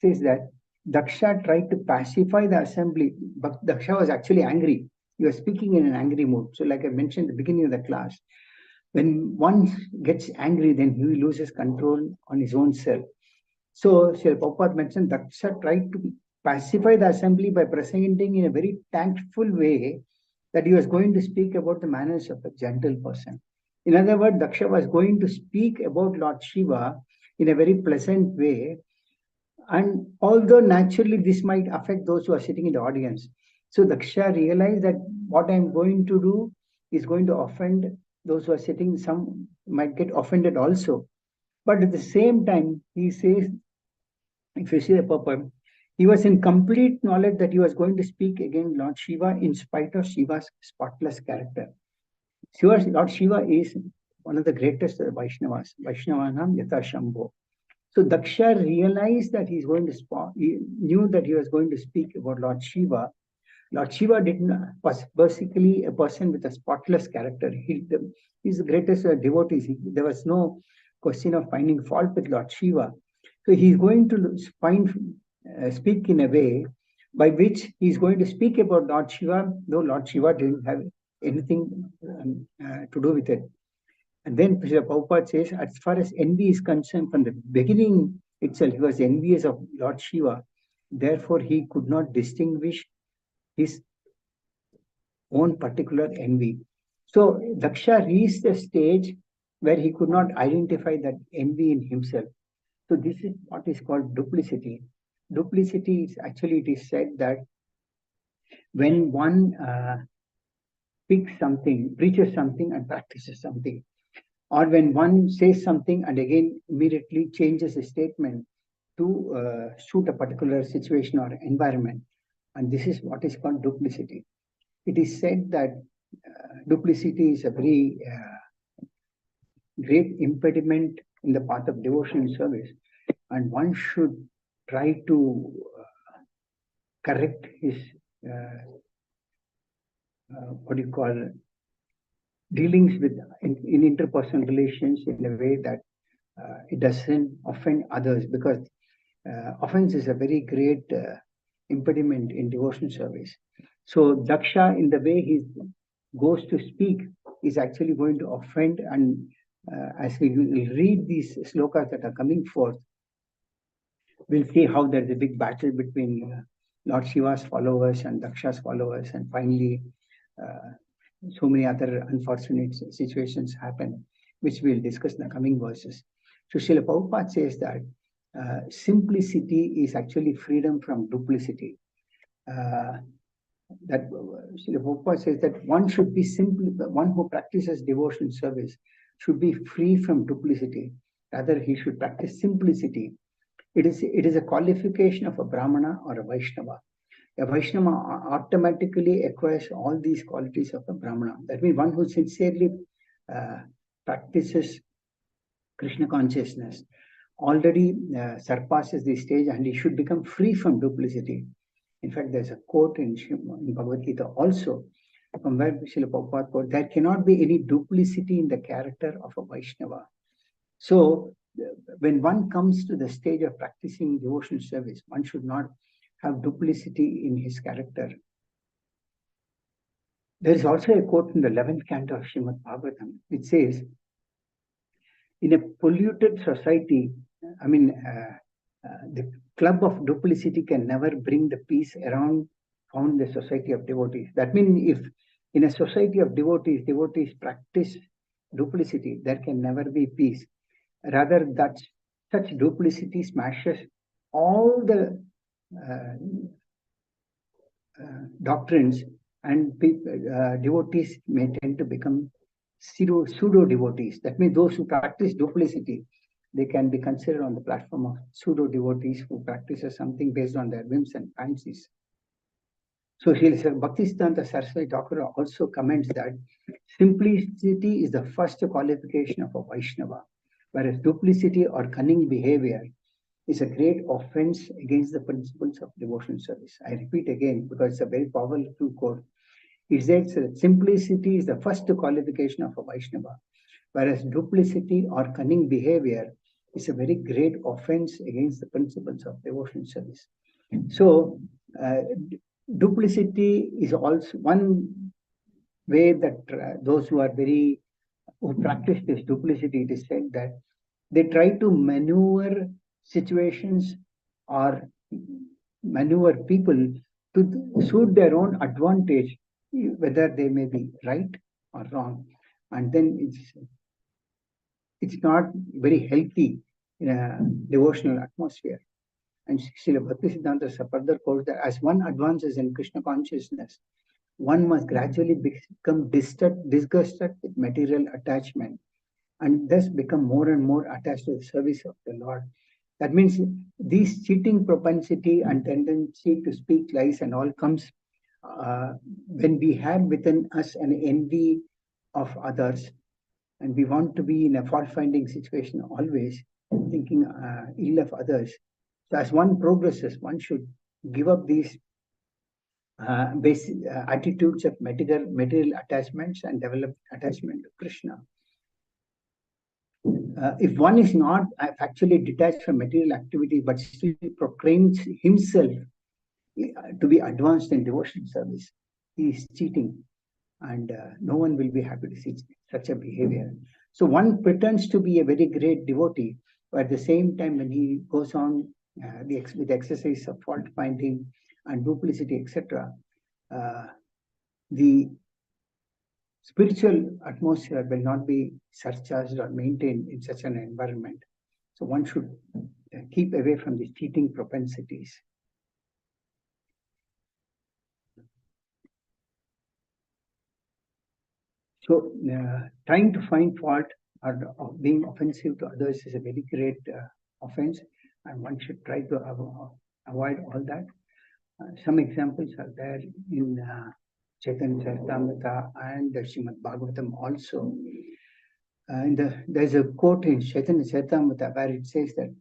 Says that Daksha tried to pacify the assembly, but Daksha was actually angry. He was speaking in an angry mood. So like I mentioned at the beginning of the class, when one gets angry, then he loses control on his own self. So Srila Prabhupada mentioned Daksha tried to pacify the assembly by presenting in a very tactful way that he was going to speak about the manners of a gentle person. In other words, Daksha was going to speak about Lord Shiva in a very pleasant way. And although naturally this might affect those who are sitting in the audience, so Daksha realized that what I'm going to do is going to offend those who are sitting. Some might get offended also. But at the same time, he says, if you see the purport, He was in complete knowledge that he was going to speak against Lord Shiva in spite of Shiva's spotless character. Lord Shiva is one of the greatest Vaishnavas. Vaishnavanam Yatha Shambho. So Daksha realized that he knew that he was going to speak about Lord Shiva. Lord Shiva was basically a person with a spotless character. He's the greatest devotee. There was no question of finding fault with Lord Shiva. So he's going to speak in a way by which he's going to speak about Lord Shiva, though Lord Shiva didn't have anything to do with it. And then Prabhupada says, as far as envy is concerned, from the beginning itself, he was envious of Lord Shiva. Therefore, he could not distinguish his own particular envy. So Daksha reached a stage where he could not identify that envy in himself. So this is what is called duplicity. Duplicity is actually, it is said that when one speaks something, preaches something and practices something, or when one says something and again immediately changes a statement to suit a particular situation or environment, and this is what is called duplicity. It is said that duplicity is a very great impediment in the path of devotional service, and one should try to correct his dealings with in interpersonal relations in a way that it doesn't offend others, because offense is a very great impediment in devotional service. So Daksha, in the way he goes to speak, is actually going to offend, and as we will read these slokas that are coming forth, we'll see how there's a big battle between Lord Shiva's followers and Daksha's followers, and finally so many other unfortunate situations happen, which we'll discuss in the coming verses. So Srila Prabhupada says that simplicity is actually freedom from duplicity. That Srila Prabhupada says that one should be simple, one who practices devotional service should be free from duplicity. Rather, he should practice simplicity. It is a qualification of a Brahmana or a Vaishnava. A Vaishnava automatically acquires all these qualities of a Brahmana. That means one who sincerely practices Krishna consciousness already surpasses this stage, and he should become free from duplicity. In fact, there's a quote in Bhagavad Gita also, from where Srila Prabhupada quote, there cannot be any duplicity in the character of a Vaishnava. So when one comes to the stage of practicing devotional service, one should not have duplicity in his character. There is also a quote in the 11th canto of Srimad Bhagavatam. It says, in a polluted society, the club of duplicity can never bring the peace around found in the society of devotees. That means if in a society of devotees practice duplicity, there can never be peace. Rather, that such duplicity smashes all the doctrines, and devotees may tend to become pseudo devotees. That means those who practice duplicity, they can be considered on the platform of pseudo devotees who practices something based on their whims and fancies. So Bhaktisiddhanta Saraswati Thakur also comments that simplicity is the first qualification of a Vaishnava, whereas duplicity or cunning behavior is a great offense against the principles of devotional service. I repeat again because it's a very powerful quote. It says that simplicity is the first qualification of a Vaishnava, whereas duplicity or cunning behavior is a very great offense against the principles of devotional service. So duplicity is also one way that those who practice this duplicity, it is said that they try to maneuver situations or maneuver people to suit their own advantage, whether they may be right or wrong. And then it's not very healthy in a devotional atmosphere. And Srila Bhaktisiddhanta further quotes that as one advances in Krishna consciousness, one must gradually become disgusted with material attachment, and thus become more and more attached to the service of the Lord. That means this cheating propensity and tendency to speak lies and all comes when we have within us an envy of others, and we want to be in a fault-finding situation always, thinking ill of others. So as one progresses, one should give up these basic attitudes of material attachments and develop attachment to Krishna. If one is not actually detached from material activity, but still proclaims himself to be advanced in devotional service, he is cheating, and no one will be happy to see such a behavior. So one pretends to be a very great devotee, but at the same time, when he goes on with the exercise of fault finding and duplicity, etc., the spiritual atmosphere will not be surcharged or maintained in such an environment. So one should keep away from these cheating propensities. So trying to find fault or being offensive to others is a very great offense, and one should try to avoid all that. Some examples are there in Chaitanya Seshadripuram and Srimad Bhagavatam also. There's a quote in Chaitanya Seshadripuram where it says that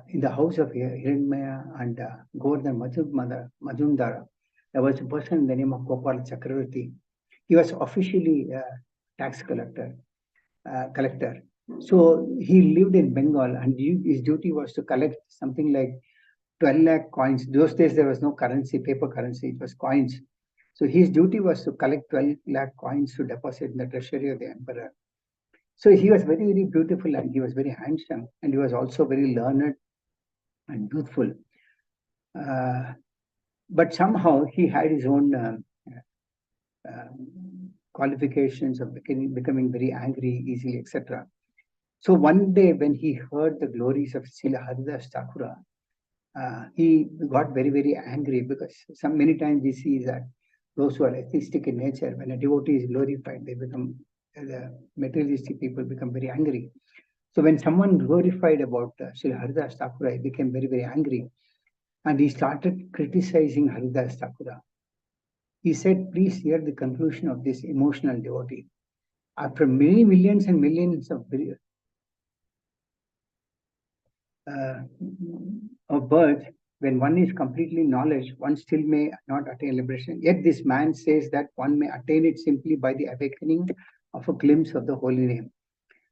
in the house of Hiranmaya and Govardhan Majumdara, there was a person in the name of Gopala Chakravarti. He was officially a tax collector. So he lived in Bengal, and his duty was to collect something like 12 lakh coins. Those days there was no currency, paper currency, it was coins. So his duty was to collect 12 lakh coins to deposit in the treasury of the emperor. So he was very, very beautiful, and he was very handsome, and he was also very learned and youthful. But somehow he had his own qualifications of becoming very angry easily, etc. So one day when he heard the glories of Srila Haridas Thakura, he got very, very angry, because many times we see that those who are atheistic in nature, when a devotee is glorified, they become, the materialistic people become very angry. So when someone glorified about Srila Haridas Thakura, he became very, very angry, and he started criticizing Haridas Thakura. He said, please hear the conclusion of this emotional devotee. After many millions and millions of births, when one is completely knowledge, one still may not attain liberation. Yet this man says that one may attain it simply by the awakening of a glimpse of the holy name.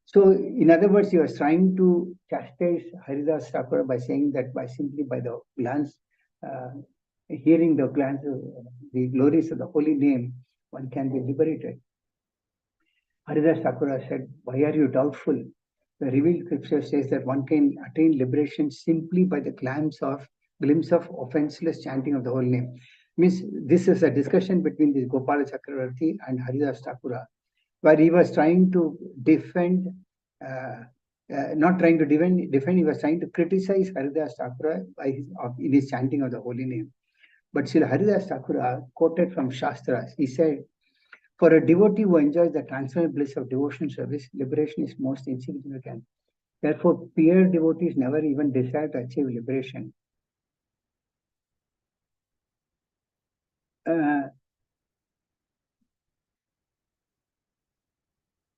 So, in other words, he was trying to chastise Haridas Thakura by saying that simply by the glance, hearing the glance, the glories of the holy name, one can be liberated. Haridas Thakura said, why are you doubtful? The revealed scripture says that one can attain liberation simply by the glimpse of offenseless chanting of the holy name. Means this is a discussion between this Gopala Chakravarti and Haridas Thakura, where he was trying to defend, not trying to defend, he was trying to criticize Haridas Thakura in his chanting of the holy name. But Srila Haridas Thakura quoted from Shastras. He said, for a devotee who enjoys the transcendental bliss of devotional service, liberation is most insignificant. Therefore, pure devotees never even desire to achieve liberation.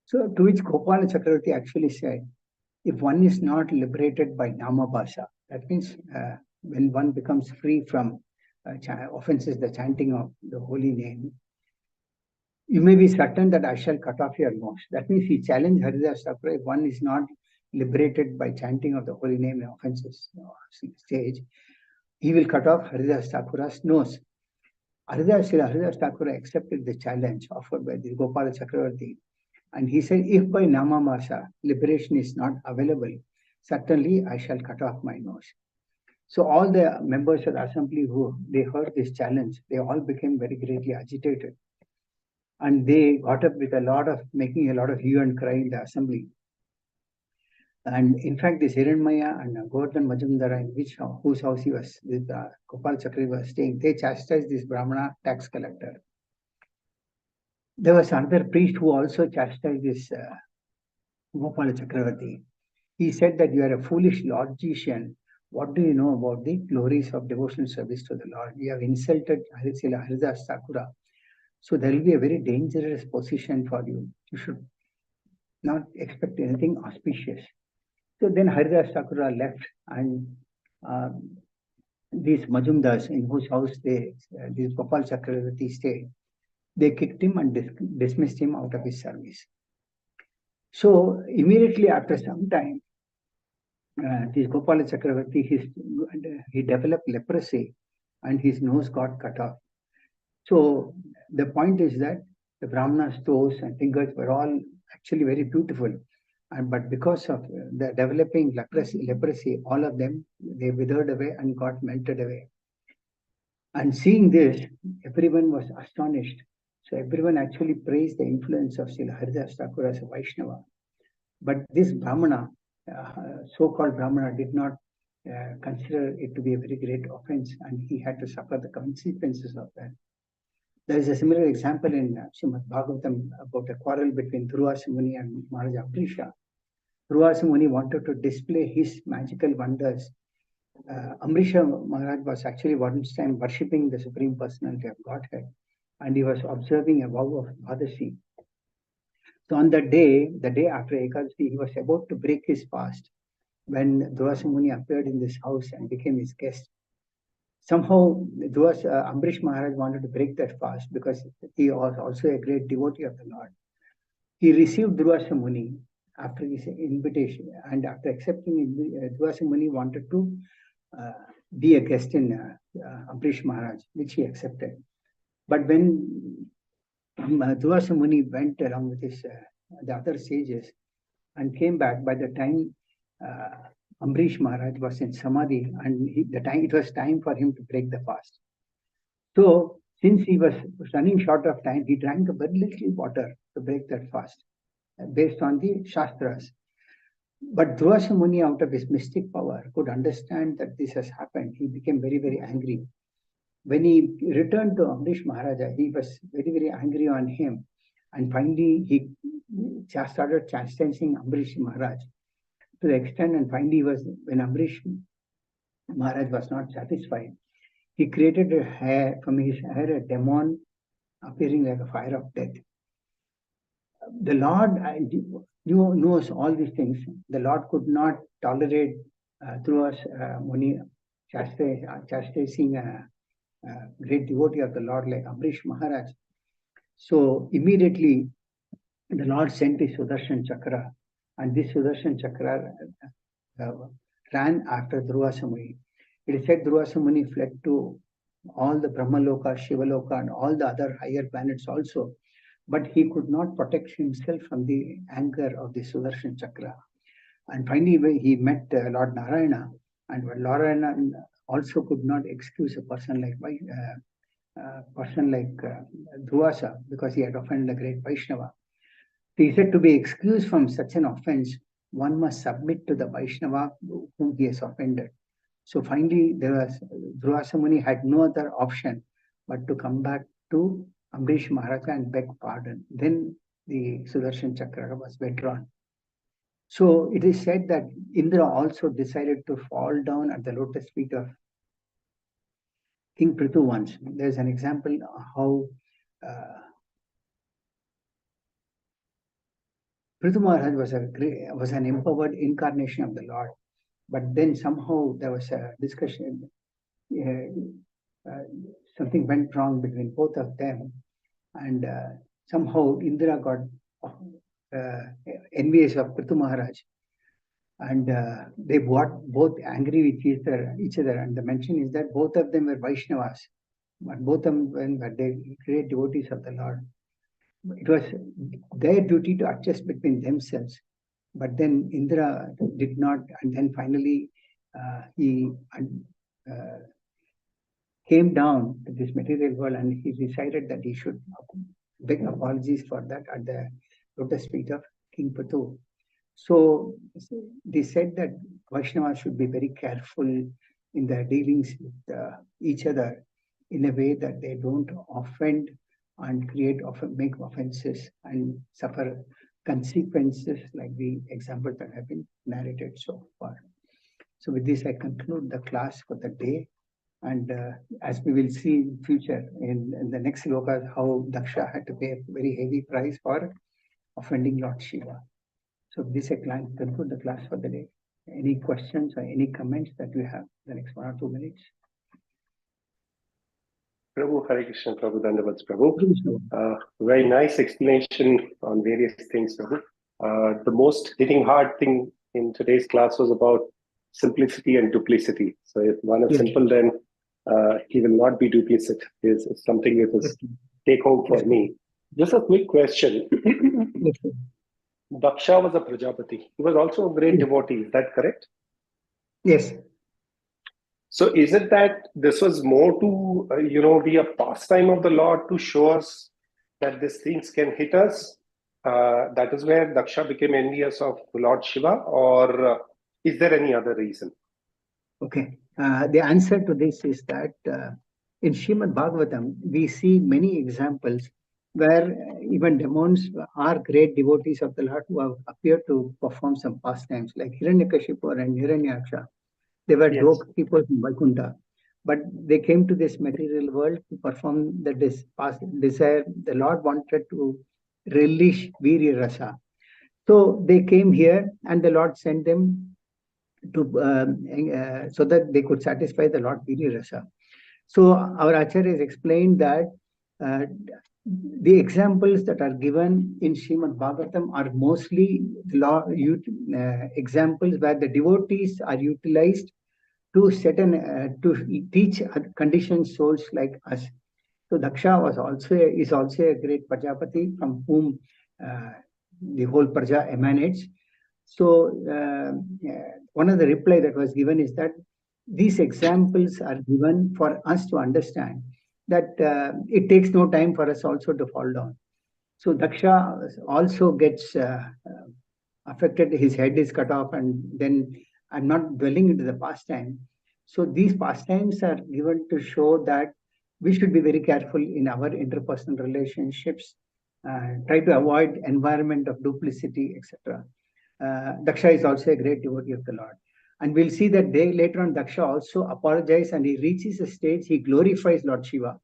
So, to which Gopala Chakravarti actually said, if one is not liberated by Nama Bhasha, that means when one becomes free from offenses, the chanting of the holy name, you may be certain that I shall cut off your nose. That means he challenged Haridas Thakura, if one is not liberated by chanting of the holy name in offenses stage, he will cut off Haridas Thakura's nose. Haridas Thakura accepted the challenge offered by the Gopala Chakravarti, and he said, if by Nama Bhasha liberation is not available, certainly I shall cut off my nose. So all the members of the assembly who they heard this challenge, they all became very greatly agitated. And they got up with making a lot of hue and cry in the assembly. And in fact, this Hiranmaya and Govardhan Majumdara, whose house he was, Gopal Chakri was staying, they chastised this Brahmana tax collector. There was another priest who also chastised this Gopala Chakravarti. He said that you are a foolish logician. What do you know about the glories of devotional service to the Lord? You have insulted Haridas Thakura. So there will be a very dangerous position for you. You should not expect anything auspicious. So then Haridas Thakura left, and these Majumdars, in whose house this Gopal Chakravarti stayed, they kicked him and dismissed him out of his service. So immediately after some time, this Gopala Chakravarti, he developed leprosy and his nose got cut off. So the point is that the Brahmana's toes and fingers were all actually very beautiful. But because of the developing leprosy, all of them, they withered away and got melted away. And seeing this, everyone was astonished. So everyone actually praised the influence of Srila Haridas Thakur as a Vaishnava. But this Brahmana, so-called Brahmana, did not consider it to be a very great offense, and he had to suffer the consequences of that. There is a similar example in Srimad Bhagavatam about a quarrel between Durvasa Muni and Maharaj Ambrisha. Durvasa Muni wanted to display his magical wonders. Ambrisha Maharaj was actually once time worshipping the Supreme Personality of Godhead, and he was observing a vow of Dvadasi. So on the day after Ekadasi, he was about to break his fast when Durvasa Muni appeared in this house and became his guest. Somehow, Ambrish Maharaj wanted to break that fast because he was also a great devotee of the Lord. He received Durvasa Muni after his invitation, and after accepting Durvasa Muni wanted to be a guest in Ambrish Maharaj, which he accepted. But when Durvasa Muni went along with the other sages and came back, by the time Ambrish Maharaj was in Samadhi, and it was time for him to break the fast. So, since he was running short of time, he drank a very little water to break that fast, based on the Shastras. But Durvasa Muni, out of his mystic power, could understand that this has happened. He became very, very angry. When he returned to Ambrish Maharaja, he was very, very angry on him. And finally, he started chastising Ambrish Maharaj to the extent, and finally, when Ambrish Maharaj was not satisfied, he created from his hair a demon appearing like a fire of death. The Lord knows all these things. The Lord could not tolerate Durvasa Muni chastising a great devotee of the Lord like Ambrish Maharaj. So immediately the Lord sent his Sudarshan Chakra, and this Sudarshan Chakra ran after Durvasa Muni. It is said Durvasa Muni fled to all the Brahmaloka, Shivaloka, and all the other higher planets also, but he could not protect himself from the anger of the Sudarshan Chakra. And finally, he met Lord Narayana, and Lord Narayana also could not excuse a person like Durvasa, because he had offended a great Vaishnava. So he said, to be excused from such an offense, one must submit to the Vaishnava whom he has offended. So finally, Durvasa Muni had no other option but to come back to Ambrish Maharaja and beg pardon. Then the Sudarshan Chakra was withdrawn. So it is said that Indra also decided to fall down at the lotus feet of King Prithu once. There's an example how Prithu Maharaj was an empowered incarnation of the Lord. But then somehow there was a discussion, something went wrong between both of them, and somehow Indra got envious of Prithu Maharaj, and they got both angry with each other. And the mention is that both of them were Vaishnavas, but both of them were great devotees of the Lord. It was their duty to adjust between themselves. But then Indra did not, and then finally he came down to this material world, and he decided that he should beg apologies for that at the lotus feet of King Prithu. So they said that Vaishnavas should be very careful in their dealings with each other in a way that they don't offend and make offenses and suffer consequences like the examples that have been narrated so far. So with this, I conclude the class for the day. And as we will see in future, in the next sloka, how Daksha had to pay a very heavy price for offending Lord Shiva. So with this, I conclude the class for the day. Any questions or any comments that you have the next 1 or 2 minutes? Prabhu, Hare Krishna, Prabhu, Dandavats, Prabhu. Very nice explanation on various things, Prabhu. The most hitting hard thing in today's class was about simplicity and duplicity. So if one is simple, then he will not be duplicit. Is something that was take home for me. Just a quick question. Daksha was a Prajapati. He was also a great devotee. Is that correct? Yes. So is it that this was more to, be a pastime of the Lord to show us that these things can hit us? That is where Daksha became envious of Lord Shiva, or is there any other reason? Okay. The answer to this is that in Srimad Bhagavatam, we see many examples where even demons are great devotees of the Lord who have appeared to perform some pastimes like Hiranyakashipu and Hiranyaksha. They were dopekeepers in Vaikuntha, but they came to this material world to perform the desire. The Lord wanted to relish Virya Rasa. So they came here and the Lord sent them to so that they could satisfy the Lord Virya Rasa. So our Acharya has explained that the examples that are given in Srimad Bhagavatam are mostly examples where the devotees are utilized to to teach conditioned souls like us. So Daksha is also a great Prajapati from whom the whole Praja emanates. So one of the reply that was given is that these examples are given for us to understand that it takes no time for us also to fall down. So Daksha also gets affected, his head is cut off, and then I'm not dwelling into the pastime. So these pastimes are given to show that we should be very careful in our interpersonal relationships, try to avoid environment of duplicity, etc. Daksha is also a great devotee of the Lord. And we'll see that later on, Daksha also apologizes and he reaches a stage, he glorifies Lord Shiva.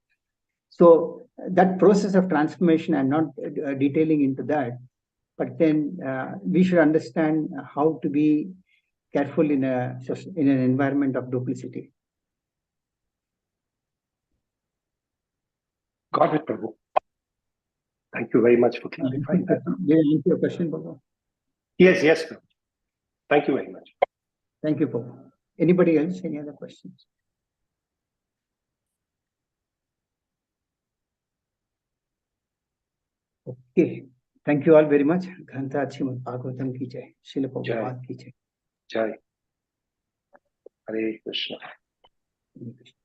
So that process of transformation, I'm not detailing into that, but then we should understand how to be careful in an environment of duplicity. Got it, Prabhu. Thank you very much for clarifying that. Did I answer your question, Prabhu? Yes, Prabhu. Thank you very much. Thank you, Prabhu. Anybody else? Any other questions? Okay. Thank you all very much. Grantha Srimad Bhagavatam ki jai. Srila Prabhupada ki jai. Jai. Hare Krishna. Hare Krishna.